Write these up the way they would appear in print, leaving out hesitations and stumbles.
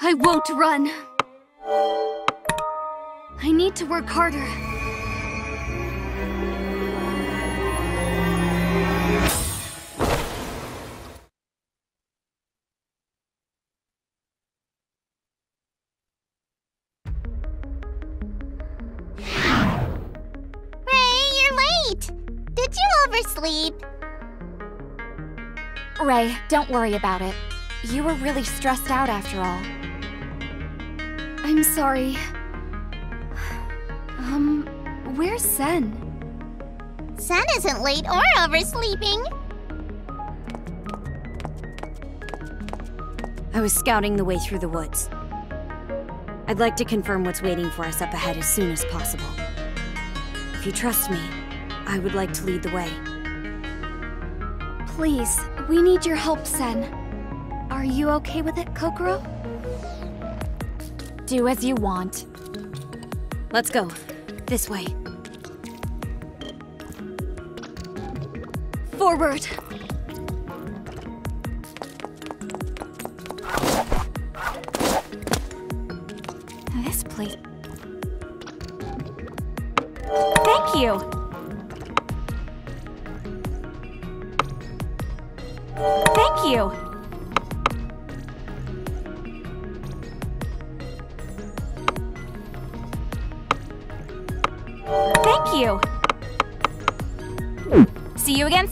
I won't run. I need to work harder. Did you oversleep? Ray, don't worry about it. You were really stressed out after all. I'm sorry. Where's Sen? Sen isn't late or oversleeping. I was scouting the way through the woods. I'd like to confirm what's waiting for us up ahead as soon as possible. If you trust me, I would like to lead the way. Please, we need your help, Sen. Are you okay with it, Kokoro? Do as you want. Let's go. This way. Forward! This place... Thank you! Thank you! Thank you! See you again?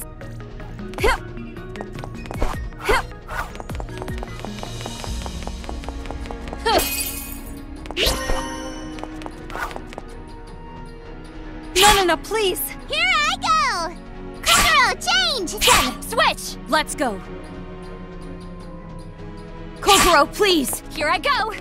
No, please! Here I go! Kokoro, change! Sen, switch! Let's go. Kokoro, please! Here I go!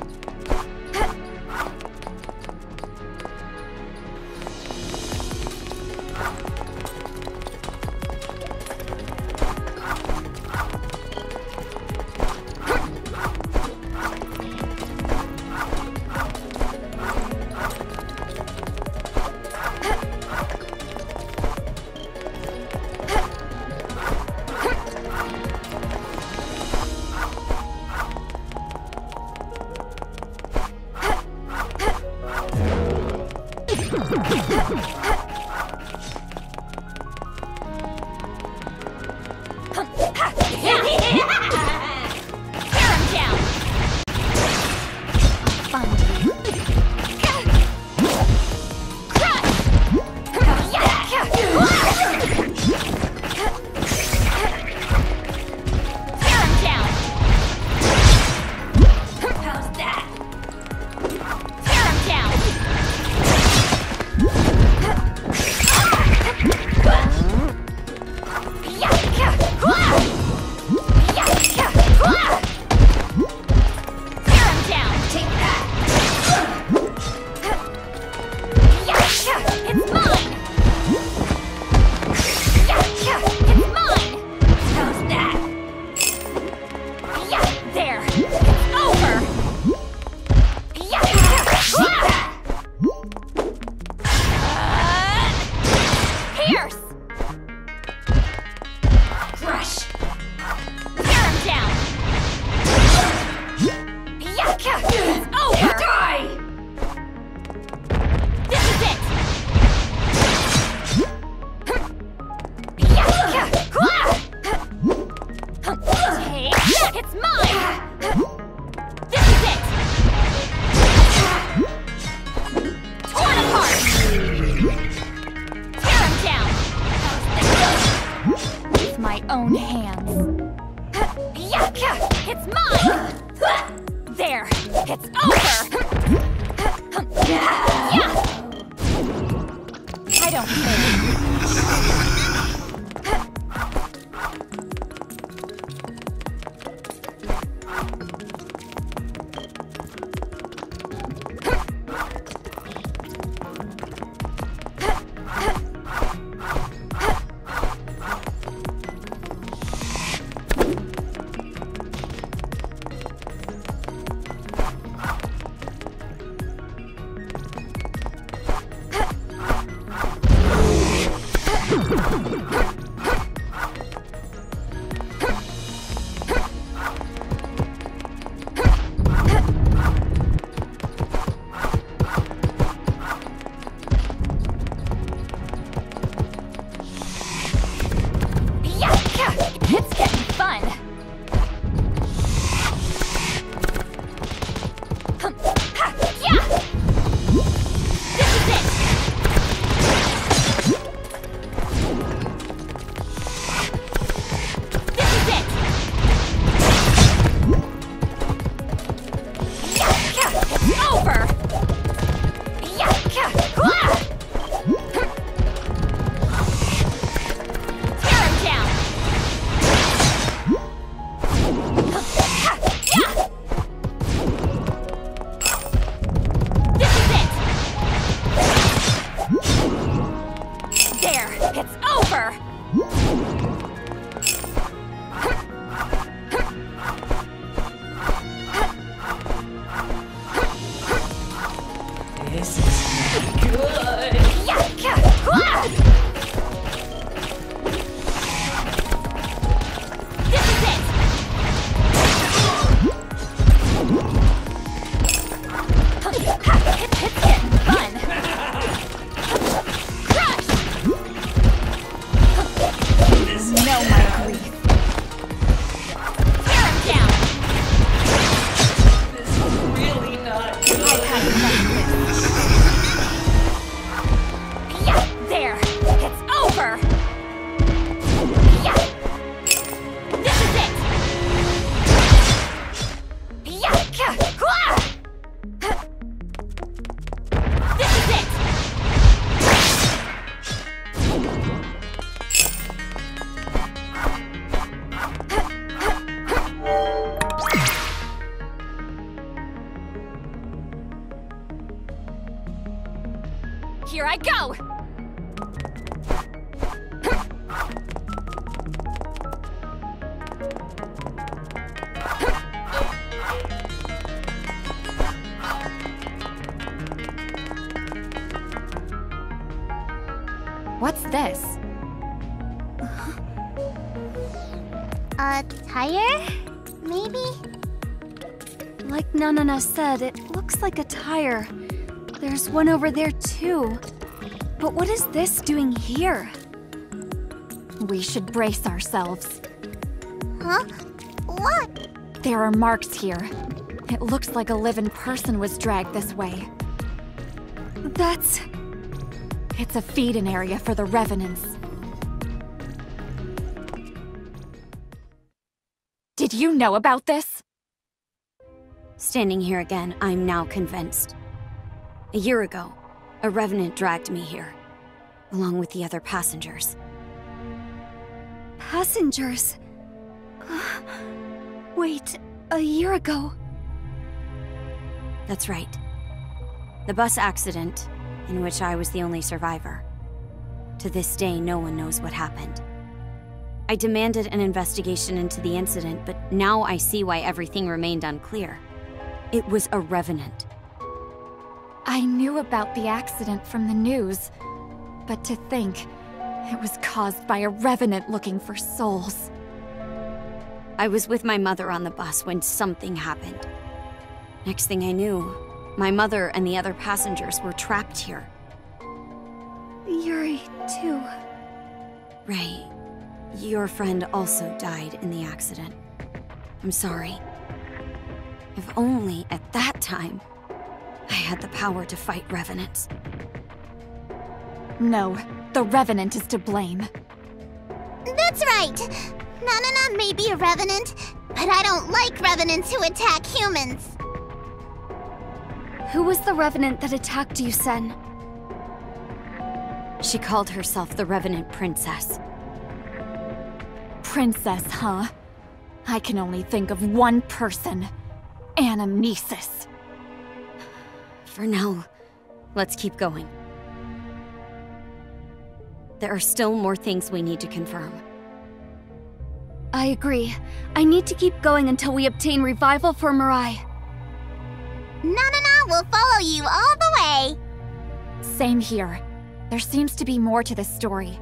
There! It's over! This is not good. This is it! It's getting fun! Crush! Know my grief. Tear him down! This is really not good. I've had enough of this. Yeah, there! It's over! Yeah! This is it! Yeah! This is it! Here I go! What's this? A tire? Maybe? Like Nanana said, it looks like a tire. There's one over there too. But what is this doing here? We should brace ourselves. Huh? What? There are marks here. It looks like a living person was dragged this way. That's... It's a feed-in area for the revenants. Did you know about this? Standing here again, I'm now convinced. A year ago, a revenant dragged me here, along with the other passengers. Passengers? Wait, a year ago? That's right. The bus accident, in which I was the only survivor. To this day, no one knows what happened. I demanded an investigation into the incident, but now I see why everything remained unclear. It was a revenant. I knew about the accident from the news, but to think it was caused by a revenant looking for souls. I was with my mother on the bus when something happened. Next thing I knew, my mother and the other passengers were trapped here. Yuri, too. Ray, your friend also died in the accident. I'm sorry. If only at that time, I had the power to fight revenants. No, the revenant is to blame. That's right! Nanana may be a revenant, but I don't like revenants who attack humans. Who was the revenant that attacked you, Sen? She called herself the Revenant Princess. Princess, huh? I can only think of one person. Anamnesis. For now, let's keep going. There are still more things we need to confirm. I agree. I need to keep going until we obtain revival for Mirai. Nanana will follow you all the way. Same here. There seems to be more to this story.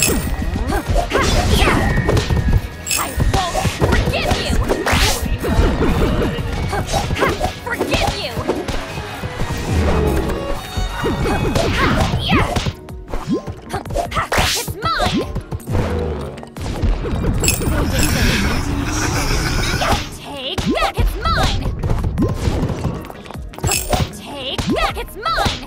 I won't forgive you! Forgive you! It's mine! Take that! It's mine! Take that! It's mine!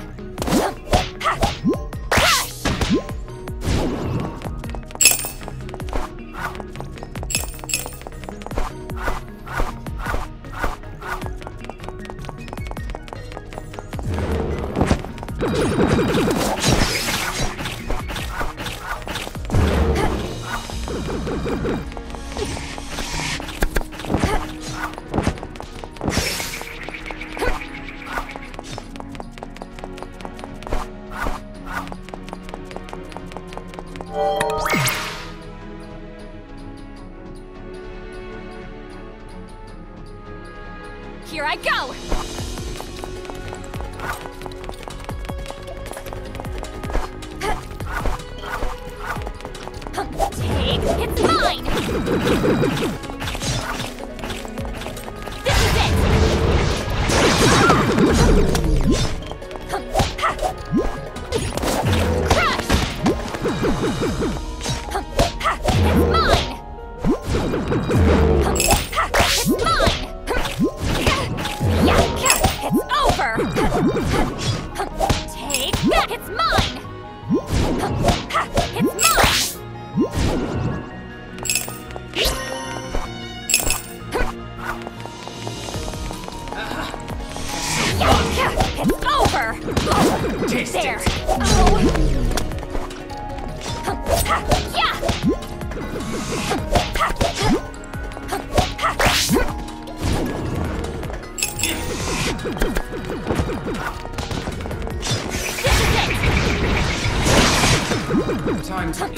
Here I go! Take, it's mine! This is it! Crush! It's mine! It's mine! It's over! Take that! It's mine! It's mine! It's over! Taste There! it. Oh! Yeah! Time to eat.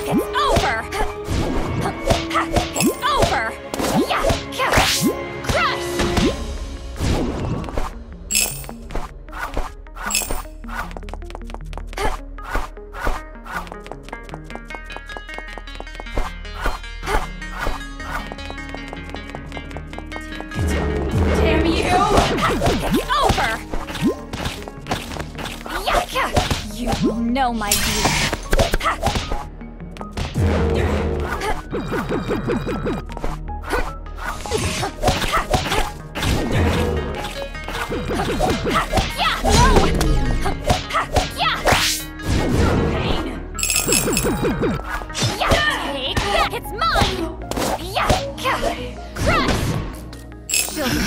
It's over! It's over! Yeah! Crush! Damn you! It's over! Yeah! You will know my beauty. Yeah! No! Yeah! Pain! Yeah! Take that! It's mine! Yeah! Crush! She'll be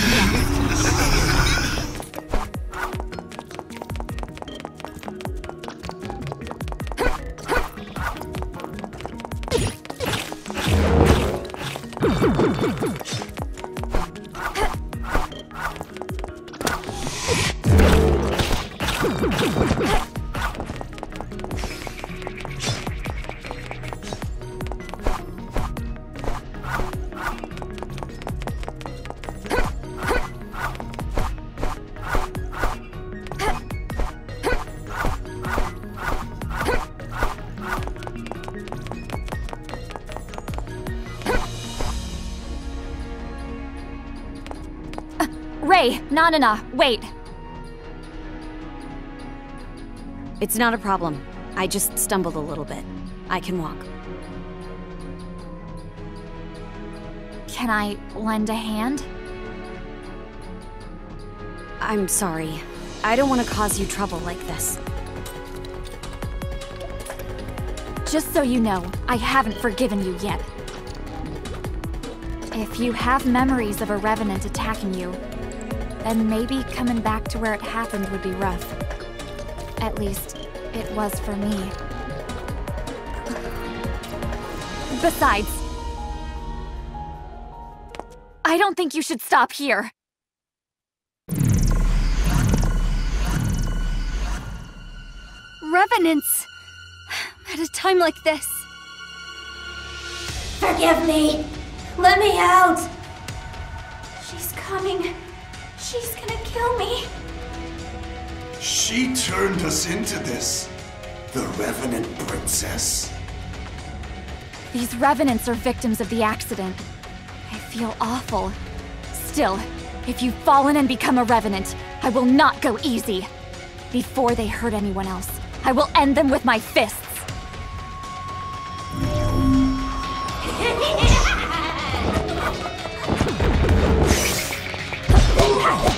Ray, Nanana, wait. It's not a problem. I just stumbled a little bit. I can walk. Can I lend a hand? I'm sorry. I don't want to cause you trouble like this. Just so you know, I haven't forgiven you yet. If you have memories of a revenant attacking you, then maybe coming back to where it happened would be rough. At least, it was for me. Besides, I don't think you should stop here. Revenants! At a time like this. Forgive me. Let me out. She's coming. She's gonna kill me. She turned us into this. The Revenant Princess. These revenants are victims of the accident. I feel awful. Still, if you've fallen and become a revenant, I will not go easy. Before they hurt anyone else, I will end them with my fists.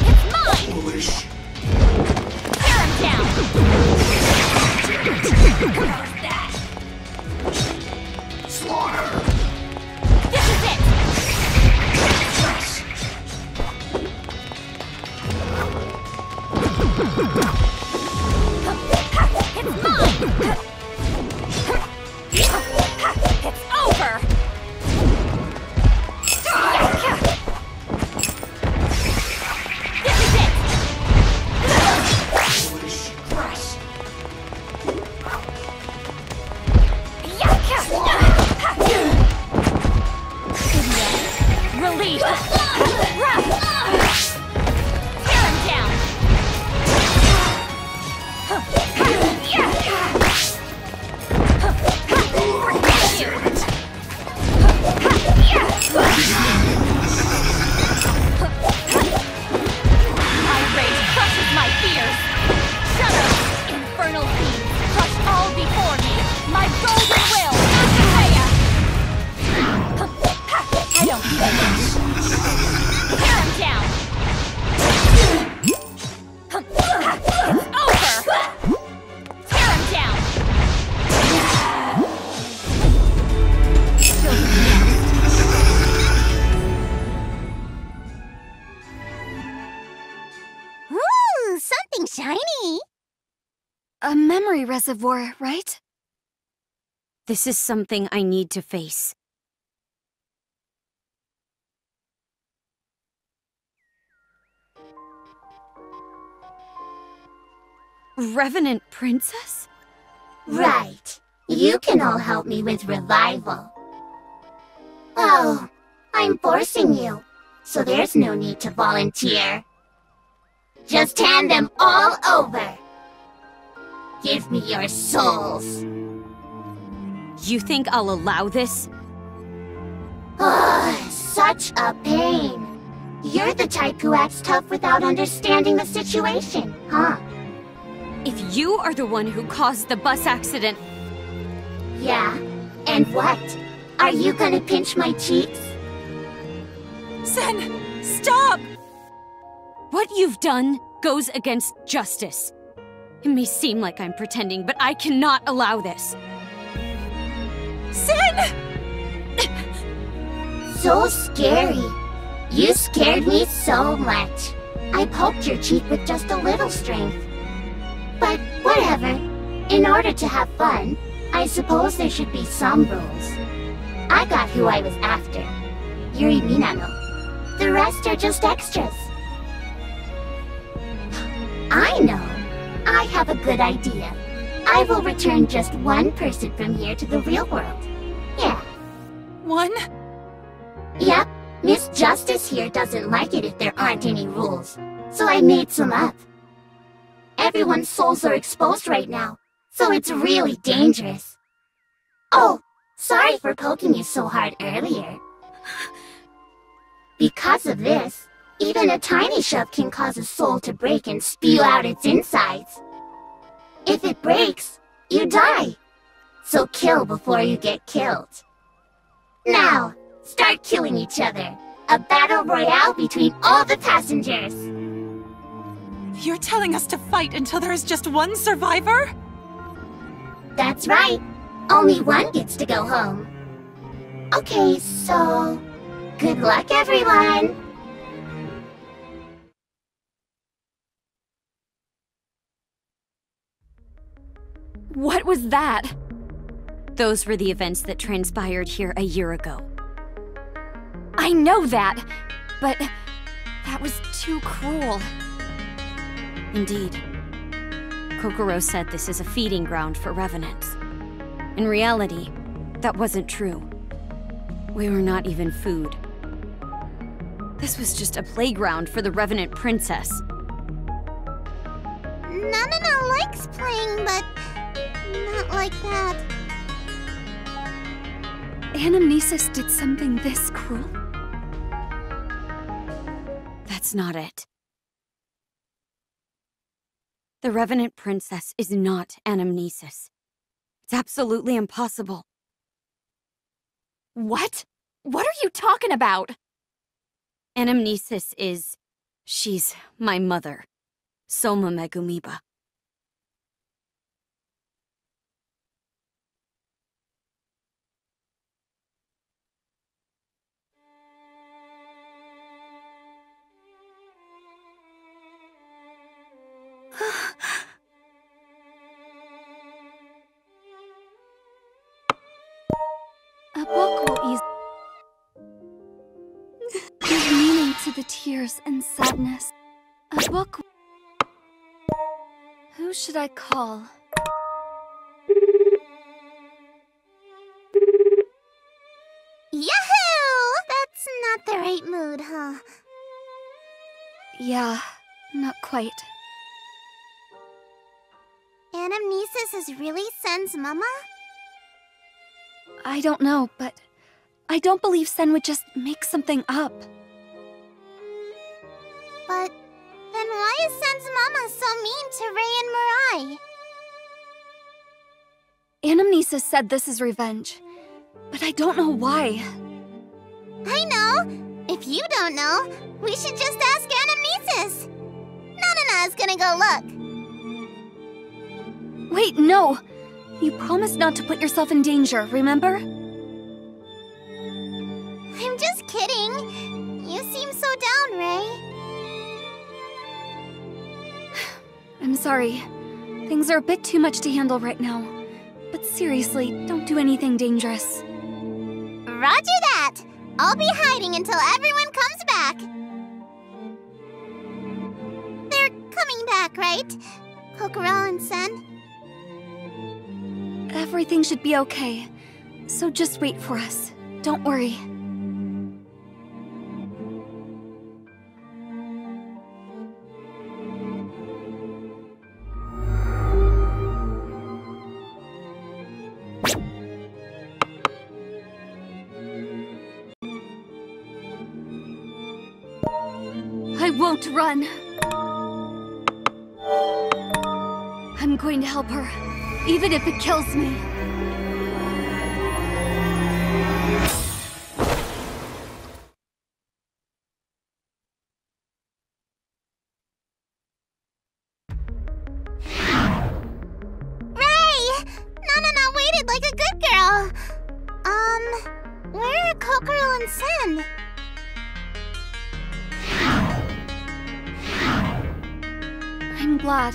It's mine! Foolish. Tear him down! How's that? Slaughter. This is it! It's mine! It's over! This is it! Foolish. Grass. Release! Tear him down! My rage crushes my fears! Shudder! Infernal fiends, crush all before me! My golden will, Achaea! I don't need this! Tear him down! It's over! Tear him down! Ooh, something shiny. A memory reservoir, right? This is something I need to face. Revenant Princess? Right. You can all help me with revival. Oh, I'm forcing you, so there's no need to volunteer. Just hand them all over. Give me your souls. You think I'll allow this? Ugh, such a pain. You're the type who acts tough without understanding the situation, huh? If you are the one who caused the bus accident, Yeah. And what? Are you gonna pinch my cheeks? Sen, stop! What you've done goes against justice. It may seem like I'm pretending, but I cannot allow this. Sen! So scary. You scared me so much. I poked your cheek with just a little strength. But whatever. In order to have fun, I suppose there should be some rules. I got who I was after. Yuri Minano. The rest are just extras. I know. I have a good idea. I will return just one person from here to the real world. Yeah. One? Yep. Miss Justice here doesn't like it if there aren't any rules. So I made some up. Everyone's souls are exposed right now, so it's really dangerous. Oh, sorry for poking you so hard earlier. Because of this, even a tiny shove can cause a soul to break and spew out its insides. If it breaks, you die. So kill before you get killed. Now, start killing each other. A battle royale between all the passengers. You're telling us to fight until there is just one survivor? That's right. Only one gets to go home. Okay, so... good luck, everyone! What was that? Those were the events that transpired here a year ago. I know that, but that was too cruel. Indeed. Kokoro said this is a feeding ground for revenants. In reality, that wasn't true. We were not even food. This was just a playground for the Revenant Princess. Nanana likes playing, but not like that. Anamnesis did something this cruel? That's not it. The Revenant Princess is not Anamnesis. It's absolutely impossible. What? What are you talking about? Anamnesis is... she's my mother, Soma Megumiba. A book will give meaning to the tears and sadness. A book... Who should I call? Yahoo! That's not the right mood, huh? Yeah, not quite. Anamnesis is really Sen's mama? I don't know, but I don't believe Sen would just make something up. But then why is Sen's mama so mean to Ray and Mirai? Anamnesis said this is revenge, but I don't know why. I know! If you don't know, we should just ask Anamnesis! Nanana's gonna go look! Wait, no! You promised not to put yourself in danger, remember? I'm just kidding. You seem so down, Ray. I'm sorry. Things are a bit too much to handle right now. But seriously, don't do anything dangerous. Roger that! I'll be hiding until everyone comes back. They're coming back, right? Kokoro and Sen? Everything should be okay. So just wait for us. Don't worry. I won't run. I'm going to help her, even if it kills me. Ray! Nanana waited like a good girl. Where are Kokoro and Sen? I'm glad.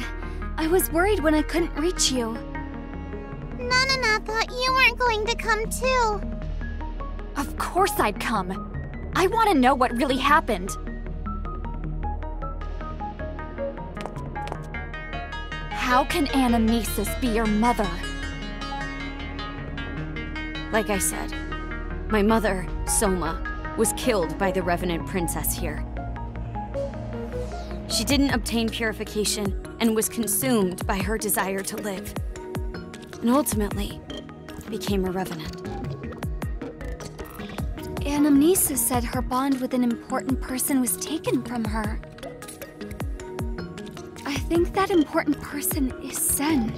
I was worried when I couldn't reach you. Nanana thought you weren't going to come too. Of course I'd come. I want to know what really happened. How can Anamnesis be your mother? Like I said, my mother, Soma, was killed by the Revenant Princess here. She didn't obtain purification and was consumed by her desire to live. And ultimately, became a Revenant. Anamnesis said her bond with an important person was taken from her. I think that important person is Sen.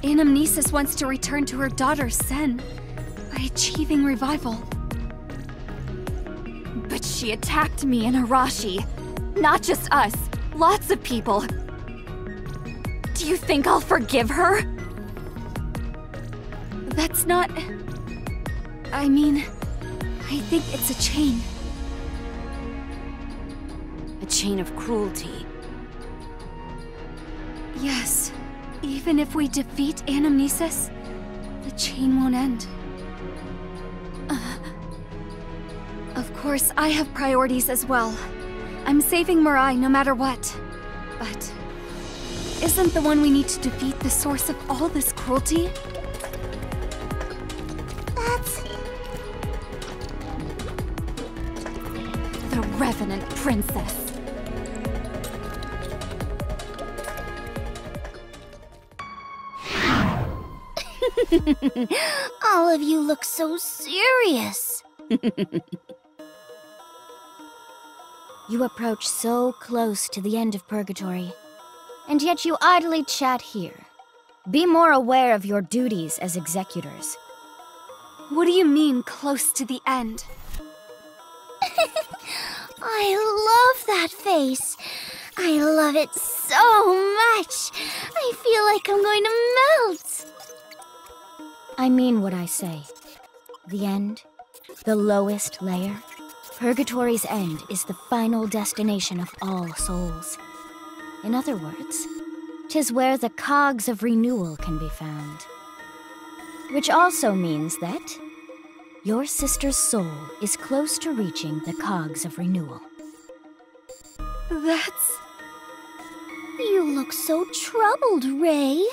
Anamnesis wants to return to her daughter, Sen, by achieving revival. But she attacked me and Arashi. Not just us, lots of people. Do you think I'll forgive her? That's not... I mean, I think it's a chain. A chain of cruelty. Yes. Even if we defeat Anamnesis, the chain won't end. Of course, I have priorities as well. I'm saving Mirai no matter what. But... isn't the one we need to defeat the source of all this cruelty? Revenant princess. All of you look so serious. You approach so close to the end of Purgatory, and yet you idly chat here. Be more aware of your duties as executors. What do you mean, close to the end? I love that face. I love it so much. I feel like I'm going to melt. I mean what I say. The end, the lowest layer. Purgatory's end is the final destination of all souls. In other words, 'tis where the cogs of renewal can be found. Which also means that your sister's soul is close to reaching the cogs of renewal. That's... You look so troubled, Ray.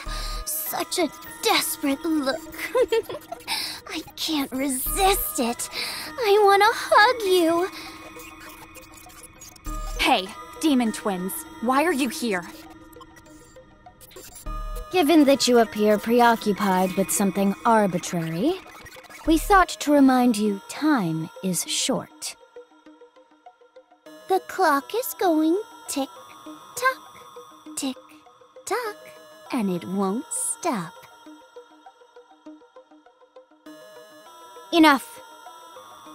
Such a desperate look. I can't resist it. I want to hug you. Hey, demon twins, why are you here? Given that you appear preoccupied with something arbitrary, we thought to remind you time is short. The clock is going tick-tock, tick-tock, and it won't stop. Enough.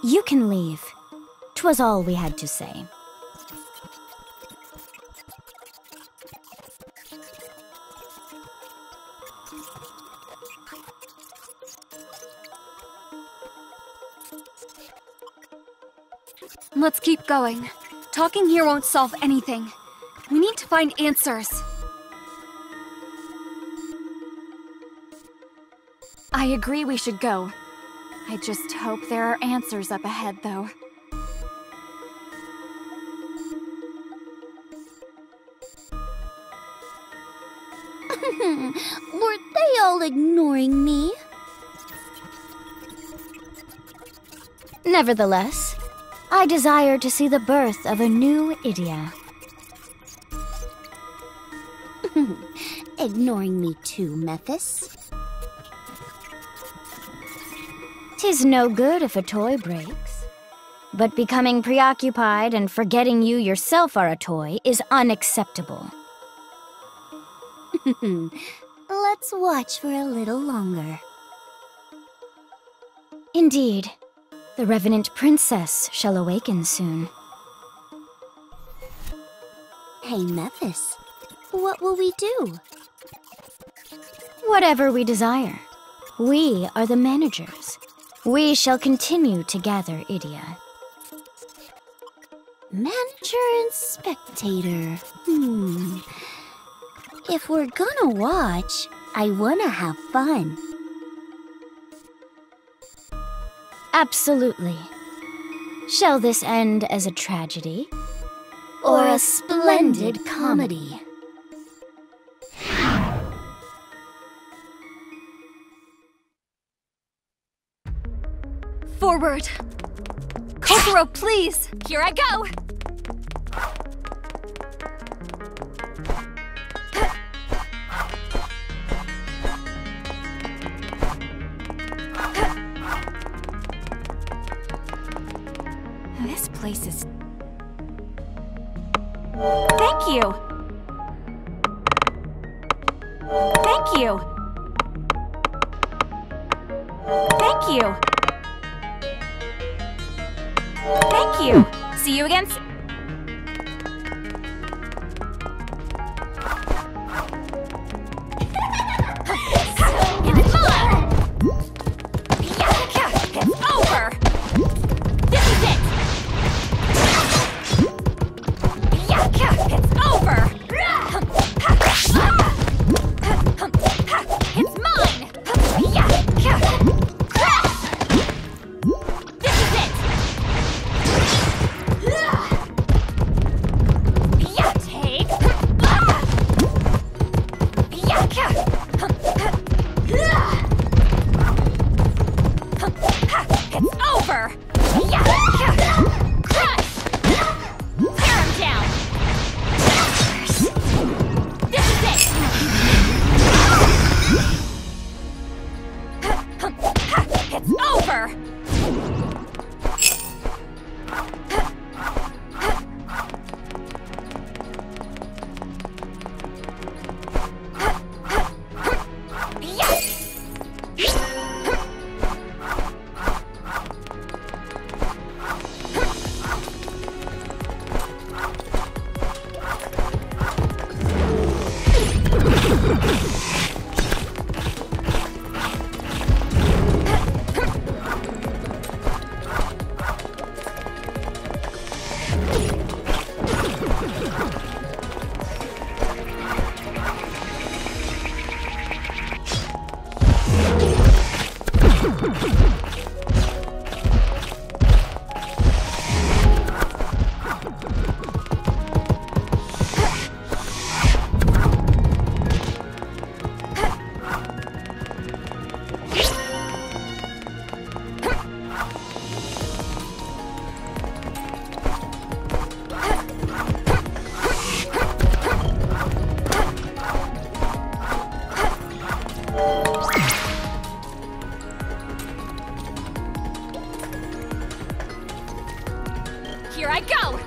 You can leave. 'Twas all we had to say. Let's keep going. Talking here won't solve anything. We need to find answers. I agree we should go. I just hope there are answers up ahead, though. Weren't they all ignoring me? Nevertheless, I desire to see the birth of a new Idia. Ignoring me too, Mephis? 'Tis no good if a toy breaks. But becoming preoccupied and forgetting you yourself are a toy is unacceptable. Let's watch for a little longer. Indeed, the Revenant Princess shall awaken soon. Hey, Mephis, what will we do? Whatever we desire. We are the managers. We shall continue to gather Idia. Manager and spectator. If we're gonna watch, I wanna have fun. Absolutely. Shall this end as a tragedy? Or a splendid comedy? Forward! Kokoro, please! Here I go! This place is... Thank you! Thank you! Thank you! Thank you! See you again soon. It's mine! It's over! This is it! It's over! It's mine! This is it! over! Here I go!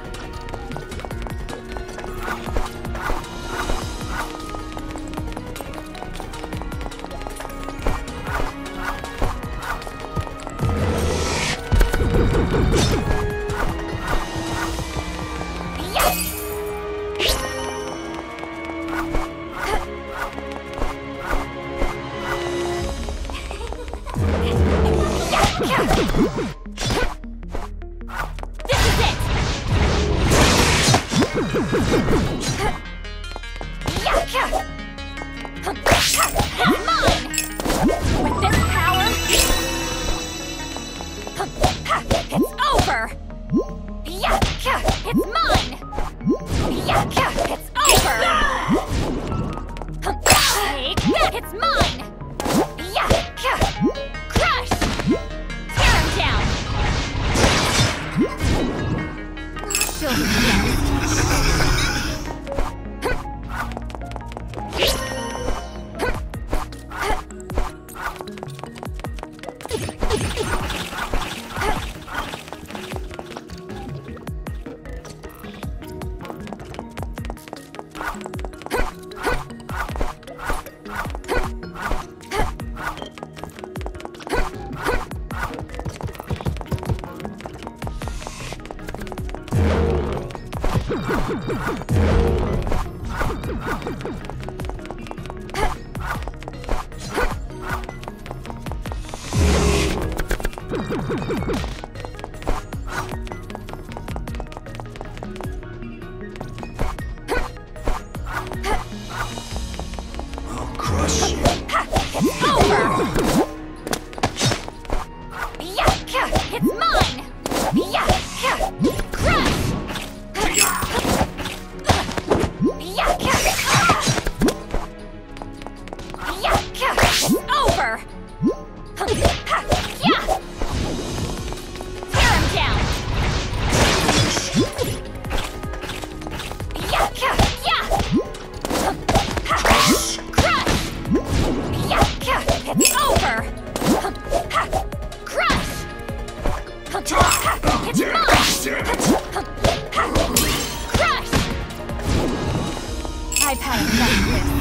I've had enough of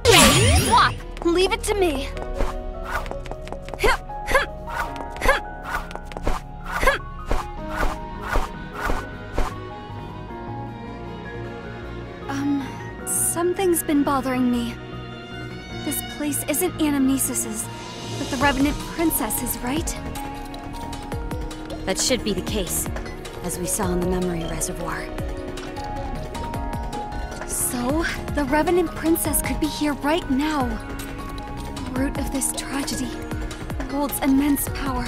this. Swap! Leave it to me. Something's been bothering me. This place isn't Anamnesis's, but the Revenant Princess is, right? That should be the case, as we saw in the memory reservoir. So, the Revenant Princess could be here right now. The root of this tragedy holds immense power.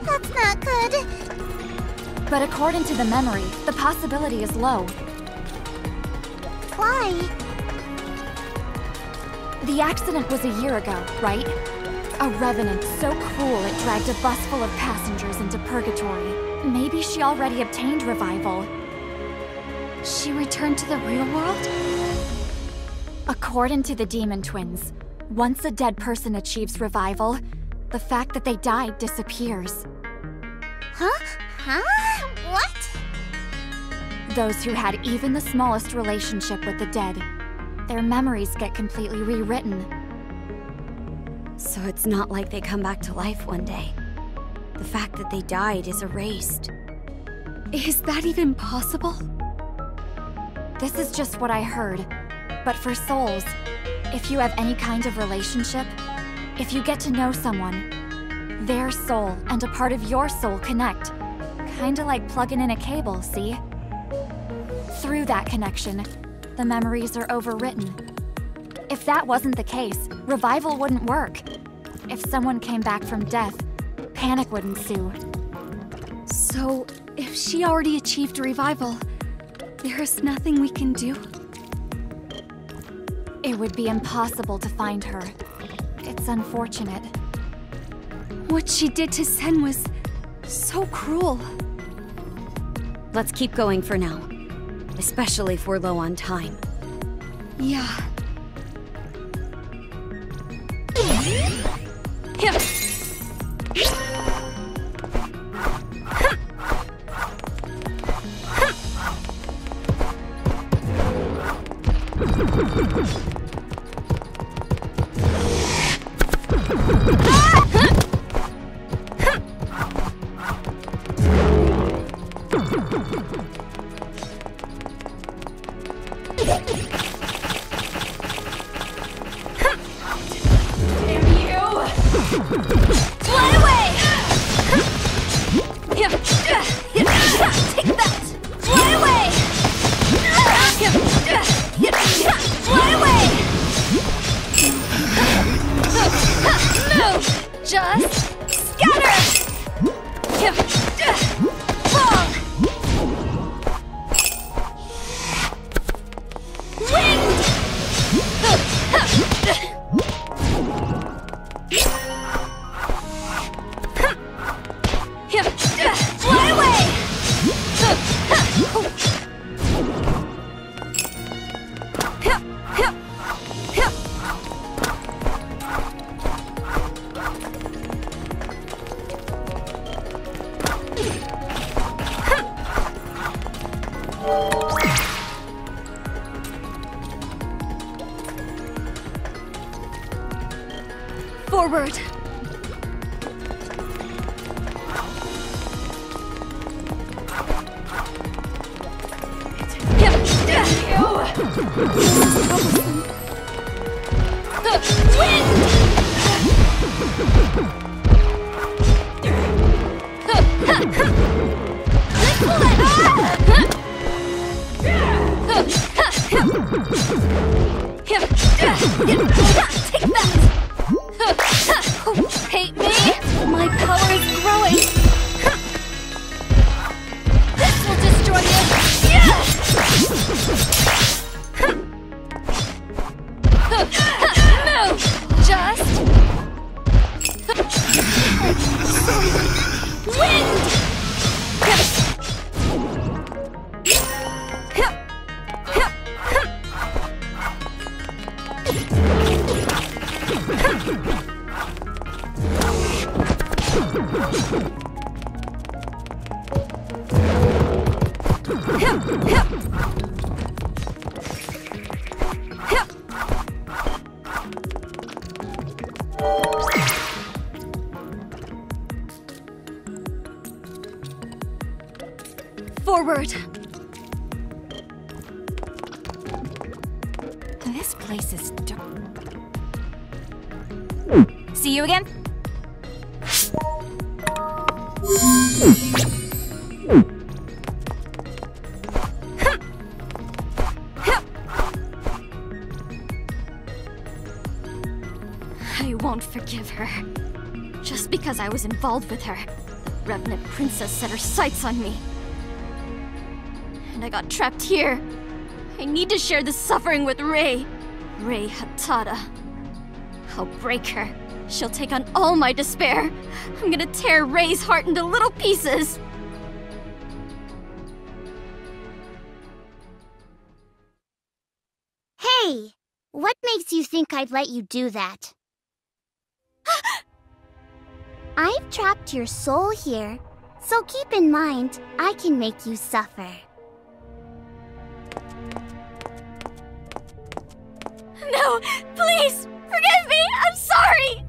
That's not good. But according to the memory, the possibility is low. Why? The accident was a year ago, right? A revenant so cruel it dragged a bus full of passengers into Purgatory. Maybe she already obtained revival. She returned to the real world? According to the Demon Twins, Once a dead person achieves revival, the fact that they died disappears. Huh? Huh? What? Those who had even the smallest relationship with the dead, their memories get completely rewritten. So it's not like they come back to life one day. The fact that they died is erased. Is that even possible? This is just what I heard. But for souls, if you have any kind of relationship, if you get to know someone, their soul and a part of your soul connect. Kinda like plugging in a cable, see? Through that connection, the memories are overwritten. If that wasn't the case, revival wouldn't work. If someone came back from death, panic would ensue. So, if she already achieved revival, there's nothing we can do? It would be impossible to find her. It's unfortunate. What she did to Sen was so cruel. Let's keep going for now. Especially if we're low on time. Yeah. Forward! Hate me? My power is growing! This will destroy you! Move! Just... Wind! Forward! This place is dark. See you again? I won't forgive her. Just because I was involved with her, the Revenant Princess set her sights on me. And I got trapped here. I need to share this suffering with Rei. Rei Hatada. I'll break her. She'll take on all my despair. I'm gonna tear Rei's heart into little pieces. Hey! What makes you think think I'd let you do that. I've trapped your soul here, so keep in mind, I can make you suffer. No, please, forgive me, I'm sorry!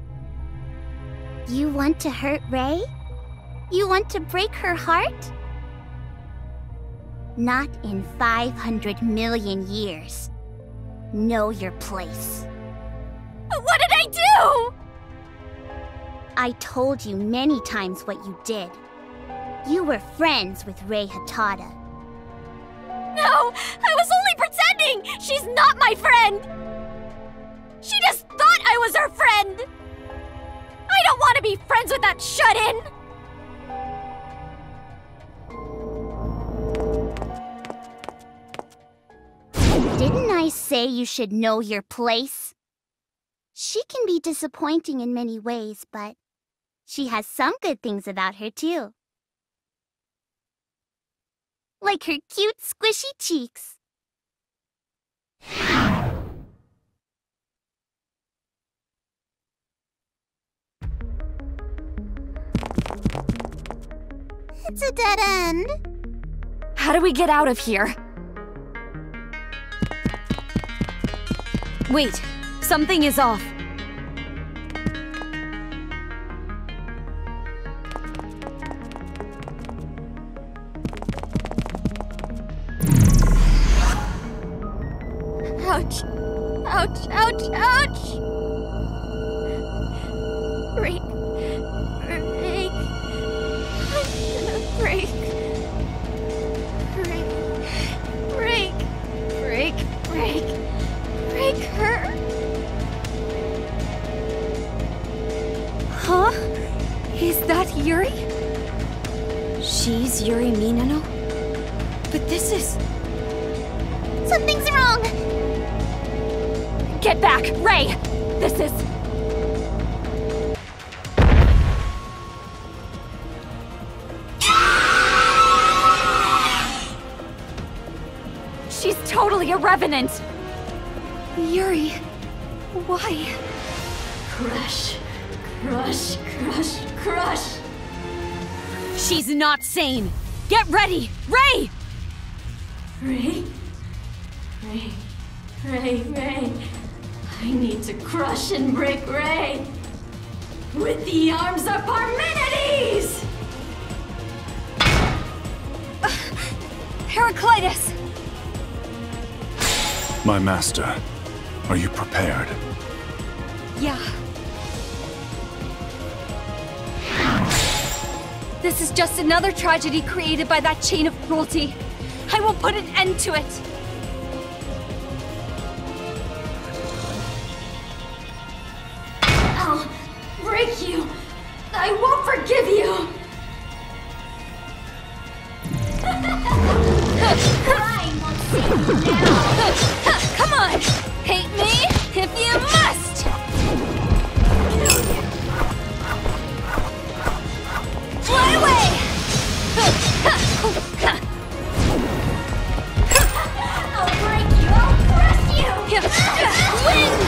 You want to hurt Rei? You want to break her heart? Not in 500 million years. Know your place. What did I do? I told you many times what you did. You were friends with Rei Hatada. No, I was only pretending! She's not my friend! She just thought I was her friend! I don't want to be friends with that shut-in! Didn't I say you should know your place? She can be disappointing in many ways, but she has some good things about her too. Like her cute, squishy cheeks. It's a dead end. How do we get out of here? Wait, something is off. Ouch. Ouch, ouch, ouch! Break. Break. I'm gonna break. Break. Break. Break. Break. Break her. Huh? Is that Yuri? She's Yuri Minano? But this is... Something's wrong! Get back, Rei! This is... She's totally a revenant! Yuri, why? Crush. Crush. Crush. Crush. She's not sane! Get ready! Rei! Rei? Rei. Rei. Rei. I need to crush and break Rei. With the arms of Parmenides! Heraclitus! My master, are you prepared? Yeah. This is just another tragedy created by that chain of cruelty. I will put an end to it. I'll break you. I won't forgive you. Crying won't save you now. Come on! Hate me if you must! Fly away! I'll break you. I'll crush you. Wind!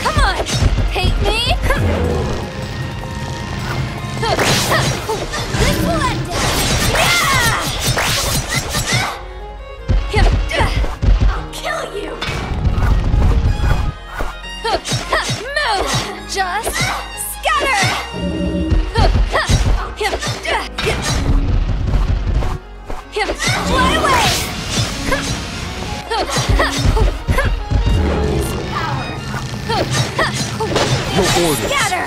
Come on! Hate me? This will end it! I'll kill you. Move! Just scatter! Fly away! Your orders. Scatter!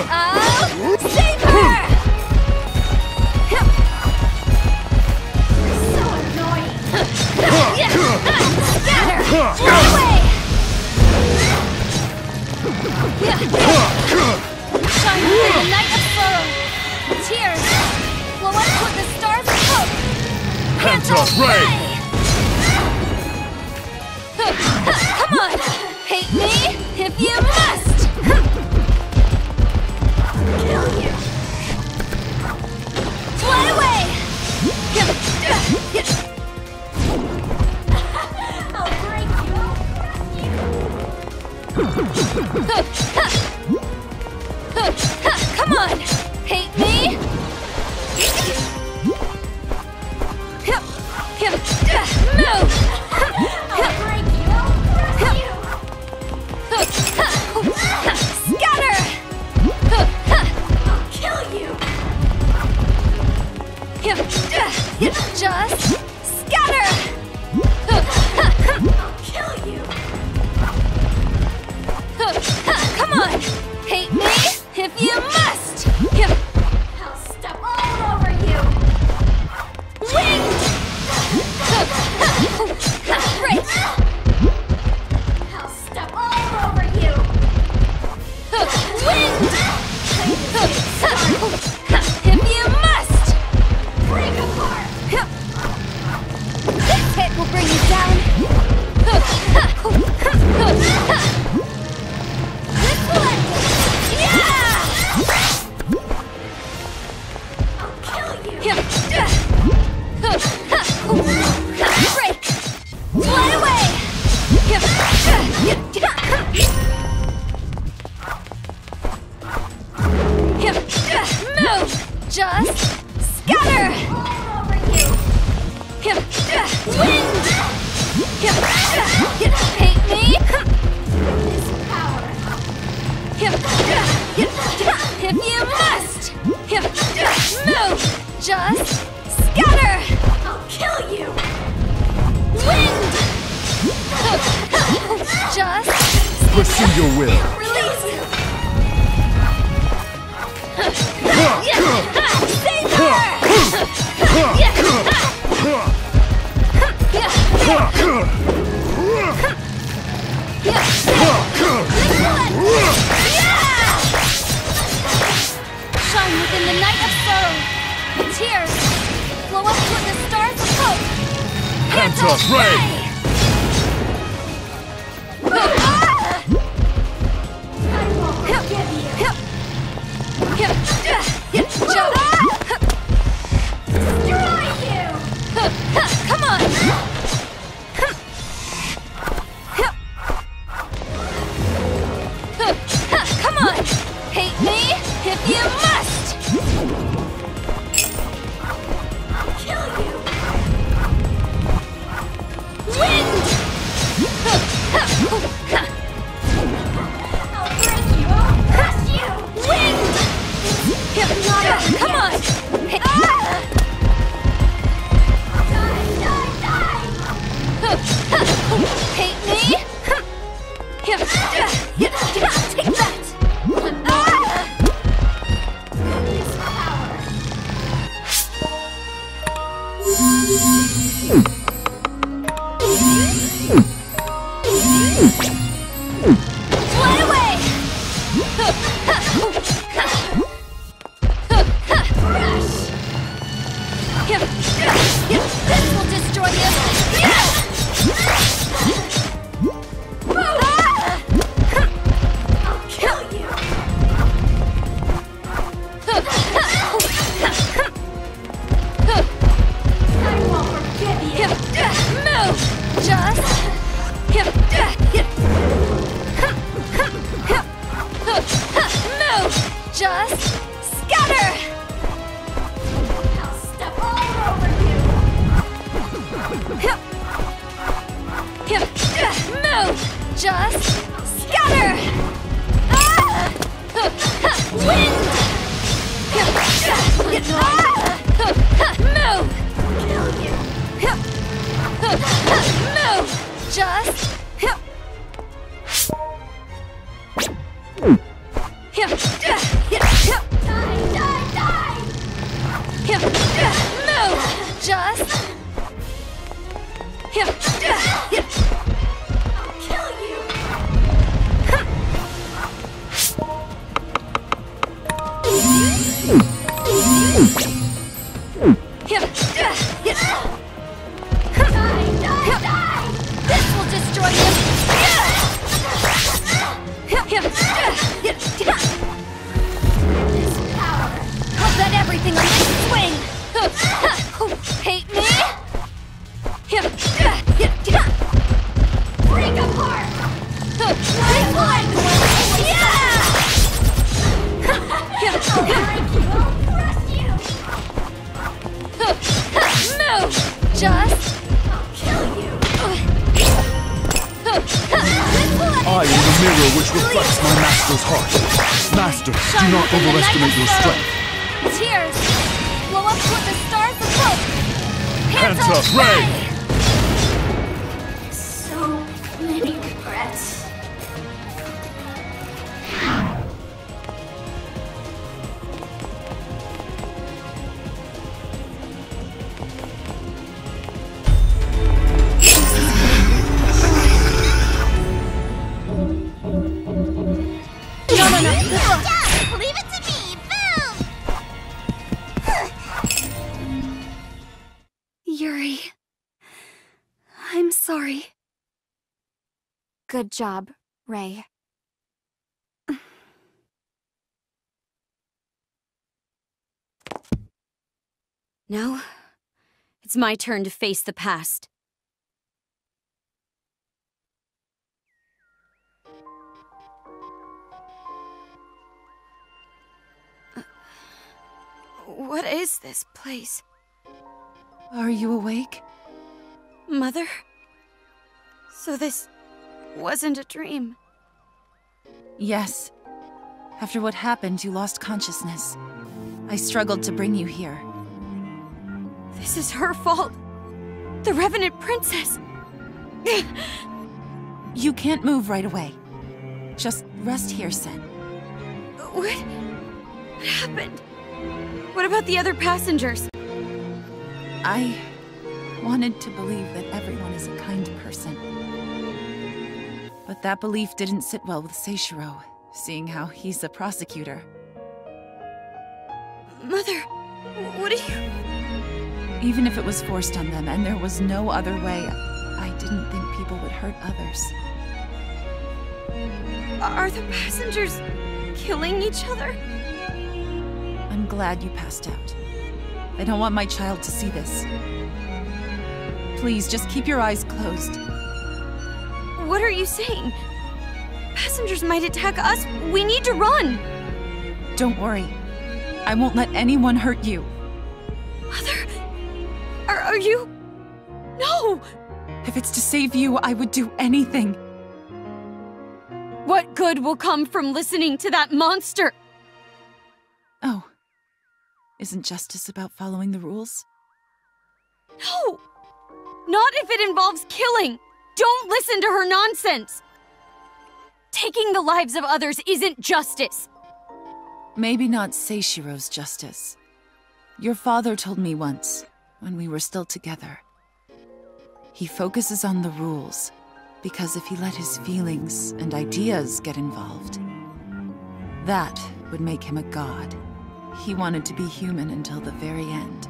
I'll save her! So annoying. Scatter! Fly away! Shine through the night of sorrow. Tears flow up toward the stars of hope. Hands up, Rei! Come on! Hate me if you must! Kill you. Fly away! I'll Come on! Hate me? Move! I'll break you! I'll crush you! Scatter! I'll kill you! Just scatter! I'll kill you! Come on! Hate me if you must! I'll step all over you! Winged! Break! I'll step all over you! Winged! If you must! Break apart! This hit will bring you down! I'll kill you! Break! Fly away! Move! Just scatter! All over you! Wind! Hate me? This power! If you must! Move! Just scatter! I'll kill you! Wind! Just Pursue your will. release! Save her! Shine within the night of sorrow. Tears flow up toward the stars of hope. Panther, Ray! I won't forgive you! Destroy you! Come on! Come on! Hate me if you must! I'll kill you! Wind! I'll break you! I'll crush you! Wind! Come on! Die, die, die! Hate me? Take that! This power! Fly away! This will destroy you! I'll kill you! I won't forgive you! Move! Just move! Just scatter! I'll step all over you! Move! Just scatter! Wind! Move! Kill you! Move! Just Die, die, die! move! Just I'll kill you! Die, die, die! This will destroy you! This power! I'll bet everything on this swing! Hate me? Break apart! Wind! Move! Just... I'll kill you! I am the mirror which reflects my master's heart. Master, do not overestimate your strength. Cheers! Blow up toward the stars above! Panta, Ray! So many regrets. Leave it to me! Boom! Yuri. I'm sorry. Good job, Ray. Now, it's my turn to face the past. What is this place? Are you awake? Mother? So this wasn't a dream. Yes. After what happened, you lost consciousness. I struggled to bring you here. This is her fault. The Revenant Princess. You can't move right away. Just rest here, Sen. What happened? What about the other passengers? I wanted to believe that everyone is a kind person. But that belief didn't sit well with Seishiro, seeing how he's a prosecutor. Mother, what are you... Even if it was forced on them and there was no other way, I didn't think people would hurt others. Are the passengers killing each other? I'm glad you passed out. I don't want my child to see this. Please, just keep your eyes closed. What are you saying? Passengers might attack us. We need to run! Don't worry. I won't let anyone hurt you. Mother... Are you... No! If it's to save you, I would do anything. What good will come from listening to that monster? Oh. Isn't justice about following the rules? No! Not if it involves killing! Don't listen to her nonsense! Taking the lives of others isn't justice! Maybe not Seishiro's justice. Your father told me once, when we were still together. He focuses on the rules, because if he let his feelings and ideas get involved, that would make him a god. He wanted to be human until the very end.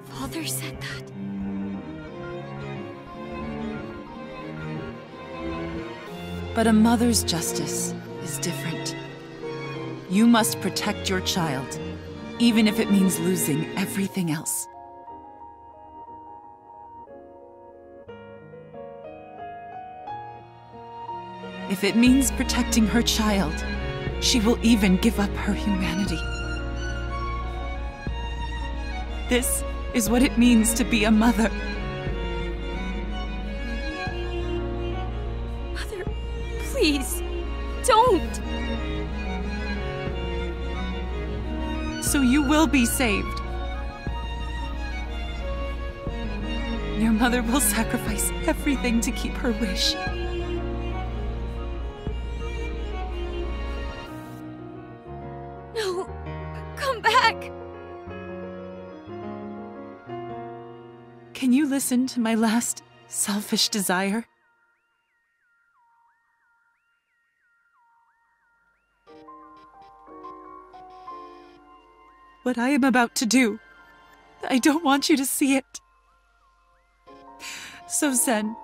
Father said that? But a mother's justice is different. You must protect your child, even if it means losing everything else. If it means protecting her child, she will even give up her humanity. This is what it means to be a mother. Mother, please, don't! So you will be saved. Your mother will sacrifice everything to keep her wish. No, come back! Can you listen to my last selfish desire? What I am about to do, I don't want you to see it. So Zen,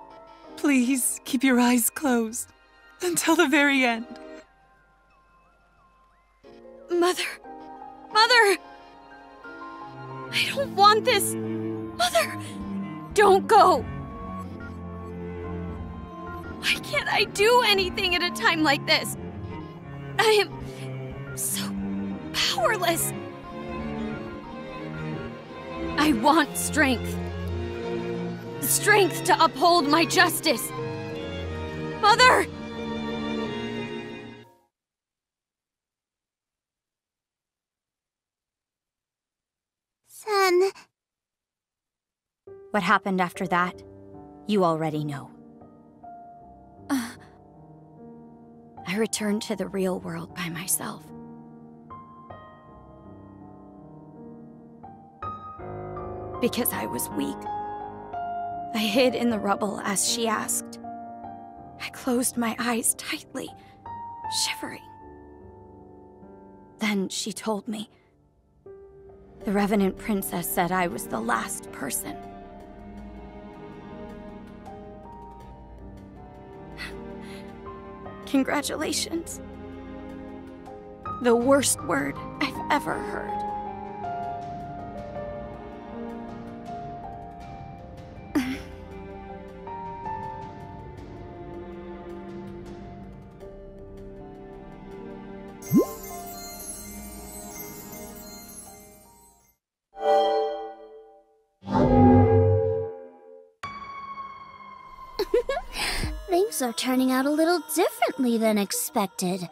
please keep your eyes closed until the very end. Mother! Mother! I don't want this! Mother! Don't go! Why can't I do anything at a time like this? I am so powerless. I want strength. Strength to uphold my justice. Mother! Son. What happened after that, you already know. I returned to the real world by myself. Because I was weak. I hid in the rubble as she asked. I closed my eyes tightly, shivering. Then she told me. The Revenant Princess said I was the last person. Congratulations. The worst word I've ever heard. Things are turning out a little differently than expected.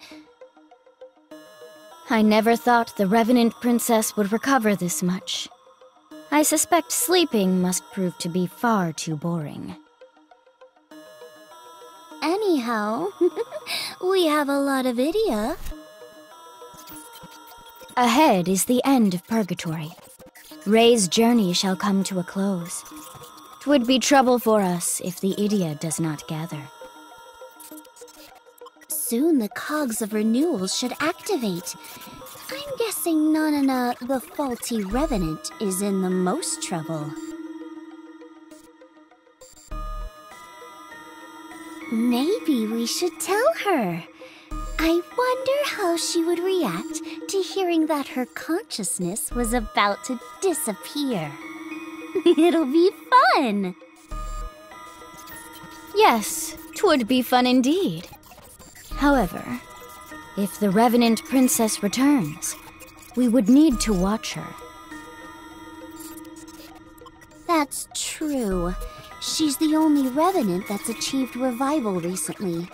I never thought the Revenant Princess would recover this much. I suspect sleeping must prove to be far too boring. Anyhow, we have a lot of Idia. Ahead is the end of Purgatory. Ray's journey shall come to a close. 'Twould be trouble for us if the Idia does not gather. Soon the cogs of renewal should activate. I'm guessing Nanana, the faulty Revenant, is in the most trouble. Maybe we should tell her. I wonder how she would react to hearing that her consciousness was about to disappear. It'll be fun! Yes, 'twould be fun indeed. However, if the Revenant Princess returns, we would need to watch her. That's true. She's the only Revenant that's achieved revival recently.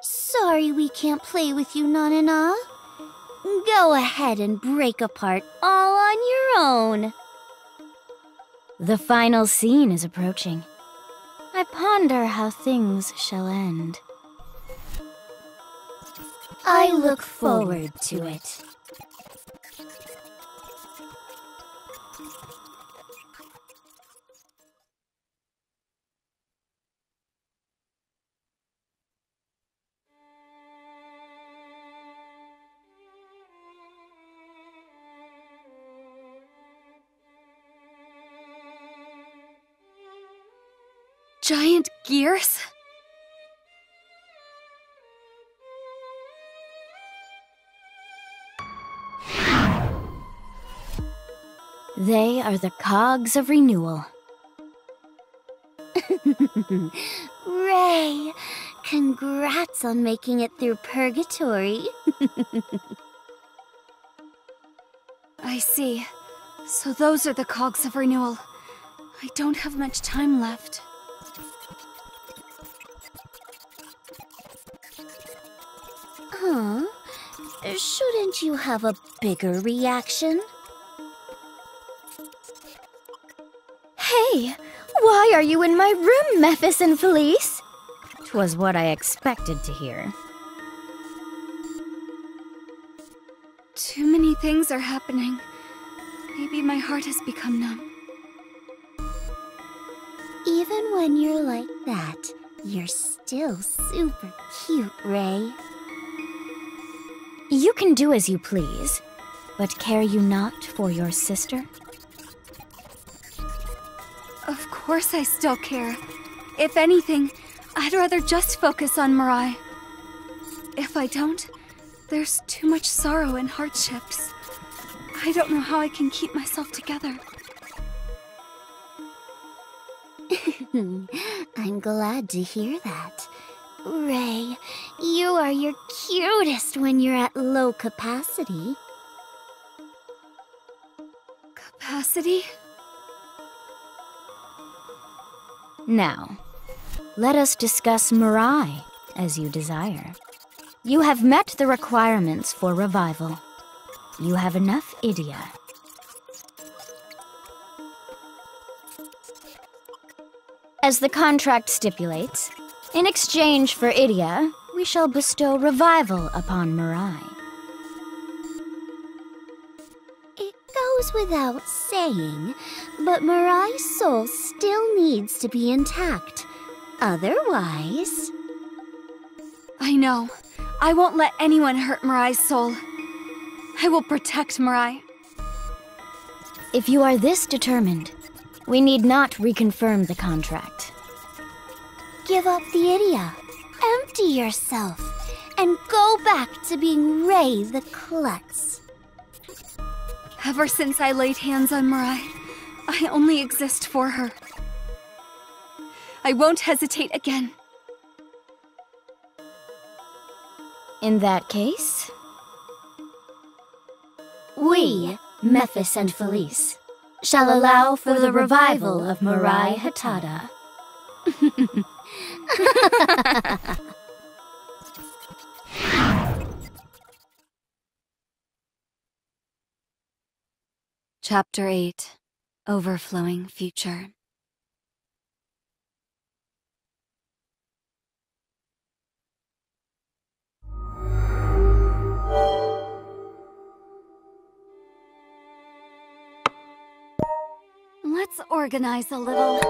Sorry we can't play with you, Nanana. Go ahead and break apart all on your own. The final scene is approaching. I ponder how things shall end. I look forward to it. Giant gears? They are the cogs of renewal. Ray, congrats on making it through Purgatory. I see. So those are the cogs of renewal. I don't have much time left. Huh? Shouldn't you have a bigger reaction? Hey! Why are you in my room, Mephis and Felice? 'Twas what I expected to hear. Too many things are happening. Maybe my heart has become numb. Even when you're like that, you're still super cute, Ray. You can do as you please, but care you not for your sister? Of course I still care. If anything, I'd rather just focus on Mirai. If I don't, there's too much sorrow and hardships. I don't know how I can keep myself together. I'm glad to hear that. Ray, you are your cutest when you're at low capacity. Capacity? Now, let us discuss Mirai, as you desire. You have met the requirements for revival. You have enough Idia. As the contract stipulates, in exchange for Idia, we shall bestow revival upon Mirai. It goes without saying, but Mirai's soul still needs to be intact. Otherwise... I know. I won't let anyone hurt Mirai's soul. I will protect Mirai. If you are this determined, we need not reconfirm the contract. Give up the Idia. Empty yourself. And go back to being Ray the Klutz. Ever since I laid hands on Mirai, I only exist for her. I won't hesitate again. In that case... we, Mephis and Felice, shall allow for the revival of Mirai Hatada. Chapter 8. Overflowing Future. Let's organize a little.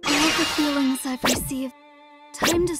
All the feelings I've received. Time to